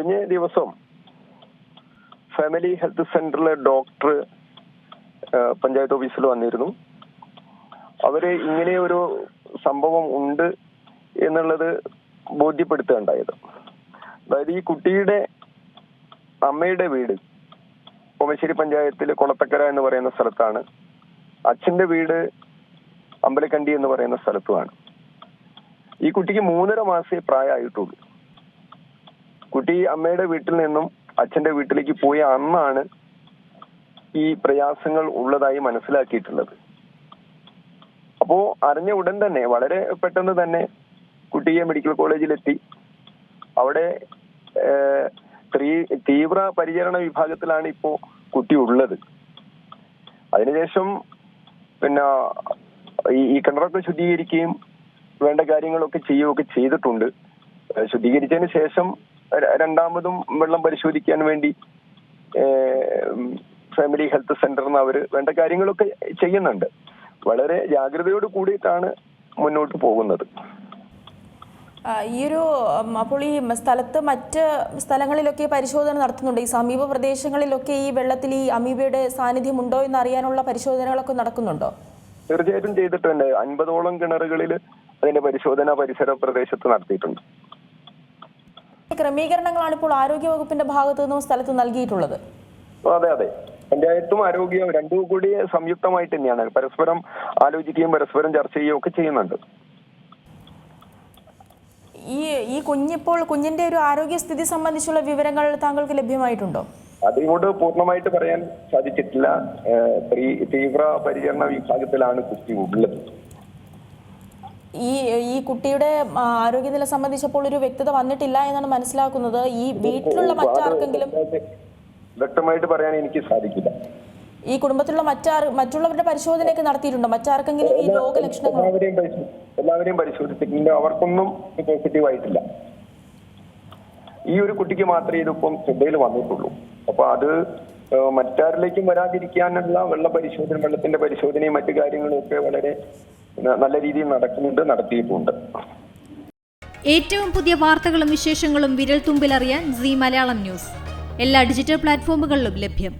കഴിഞ്ഞ ദിവസം family health സെന്ററിലെ ഡോക്ടർ പഞ്ചായത്ത് ഓഫീസിൽ വന്നിരുന്നു. അവര് ഇങ്ങനെ ഒരു സംഭവം ഉണ്ട് എന്നുള്ളത് ബോധ്യപ്പെടുത്തുകയുണ്ടായത്. അതായത് ഈ കുട്ടിയുടെ അമ്മയുടെ വീട് ഓമശ്ശേരി പഞ്ചായത്തിലെ കൊളത്തക്കര എന്ന് പറയുന്ന സ്ഥലത്താണ്. അച്ഛന്റെ വീട് അമ്പലക്കണ്ടി എന്ന് പറയുന്ന സ്ഥലത്തുമാണ്. ഈ കുട്ടിക്ക് 3.5 മാസേ പ്രായമായിട്ടുള്ളൂ. കുട്ടി അമ്മയുടെ വീട്ടിൽ നിന്നും അച്ഛന്റെ വീട്ടിലേക്ക് പോയ അന്നാണ് ഈ പ്രയാസങ്ങൾ ഉള്ളതായി മനസ്സിലാക്കിയിട്ടുള്ളത്. അപ്പോ അറിഞ്ഞ ഉടൻ തന്നെ വളരെ പെട്ടെന്ന് തന്നെ കുട്ടിയെ മെഡിക്കൽ കോളേജിലെത്തി. അവിടെ തീവ്ര പരിചരണ വിഭാഗത്തിലാണ് ഇപ്പോ കുട്ടി ഉള്ളത്. അതിനുശേഷം പിന്നെ ഈ കിണറൊക്കെ ശുദ്ധീകരിക്കുകയും വേണ്ട കാര്യങ്ങളൊക്കെ ചെയ്യുകയൊക്കെ ചെയ്തിട്ടുണ്ട്. ശുദ്ധീകരിച്ചതിന് ശേഷം രണ്ടാമതും വെള്ളം പരിശോധിക്കാൻ വേണ്ടി ഫാമിലി ഹെൽത്ത് സെന്ററിൽ നിന്ന് അവര് വേണ്ട കാര്യങ്ങളൊക്കെ ചെയ്യുന്നുണ്ട്. വളരെ ജാഗ്രതയോട് കൂടിയിട്ടാണ് മുന്നോട്ട് പോകുന്നത്. അപ്പോൾ ഈ സ്ഥലത്ത് മറ്റ് സ്ഥലങ്ങളിലൊക്കെ പരിശോധന നടത്തുന്നുണ്ട്. ഈ സമീപ പ്രദേശങ്ങളിലൊക്കെ ഈ വെള്ളത്തിൽ ഈ അമീബയുടെ സാന്നിധ്യം ഉണ്ടോ എന്ന് അറിയാനുള്ള പരിശോധനകളൊക്കെ നടക്കുന്നുണ്ടോ? തീർച്ചയായിട്ടും ചെയ്തിട്ടുണ്ട്. 50ഓളം കിണറുകളിൽ അതിന്റെ പരിശോധന പരിസര പ്രദേശത്ത് നടത്തിയിട്ടുണ്ട്. ക്രമീകരണങ്ങളാണ് ഇപ്പോൾ ആരോഗ്യവകുപ്പിന്റെ ഭാഗത്തു നിന്നും സ്ഥലത്ത് നൽകിയിട്ടുള്ളത്. അതെ, പഞ്ചായത്തും ആരോഗ്യവും രണ്ടും കൂടി സംയുക്തമായിട്ട് തന്നെയാണ് പരസ്പരം ആലോചിക്കുകയും പരസ്പരം ചർച്ച ചെയ്യുകയും ഒക്കെ ചെയ്യുന്നുണ്ട്. ഈ കുഞ്ഞിന്റെ ഒരു ആരോഗ്യസ്ഥിതി സംബന്ധിച്ചുള്ള വിവരങ്ങൾ താങ്കൾക്ക് ലഭ്യമായിട്ടുണ്ടോ? അതുകൊണ്ട് പൂർണ്ണമായിട്ട് പറയാൻ സാധിച്ചിട്ടില്ല. തീവ്ര പരിചരണ വിഭാഗത്തിലാണ് കുട്ടി ഉള്ളത്. ഈ കുട്ടിയുടെ ആരോഗ്യനില സംബന്ധിച്ചപ്പോൾ ഒരു വ്യക്തത വന്നിട്ടില്ല എന്നാണ് മനസ്സിലാക്കുന്നത്. ഈ വീട്ടിലുള്ള മറ്റാർക്കെങ്കിലും വ്യക്തമായിട്ട് പറയാൻ എനിക്ക് സാധിക്കില്ല. ഈ കുടുംബത്തിലുള്ള മറ്റുള്ളവരുടെ പരിശോധനയൊക്കെ നടത്തിയിട്ടുണ്ടോ? മറ്റാർക്കെങ്കിലും ഈ രോഗലക്ഷണങ്ങൾ? എല്ലാവരെയും പരിശോധിച്ചിട്ടുണ്ട്. അവർക്കൊന്നും പോസിറ്റീവ് ആയിട്ടില്ല. ഈ ഒരു കുട്ടിക്ക് മാത്രമേ ഇതിപ്പം ശ്രദ്ധയിൽ വന്നിട്ടുള്ളൂ. അപ്പൊ അത് മറ്റാരിലേക്കും വരാതിരിക്കാനുള്ള വെള്ളത്തിന്റെ പരിശോധനയും മറ്റു കാര്യങ്ങളും ഒക്കെ വളരെ നല്ല രീതിയിൽ നടത്തിയിട്ടുണ്ട്. ഏറ്റവും പുതിയ വാർത്തകളും വിശേഷങ്ങളും വിരൽ തുമ്പിലറിയാൻ സീ മലയാളം ന്യൂസ് എല്ലാ ഡിജിറ്റൽ പ്ലാറ്റ്ഫോമുകളിലും ലഭ്യം.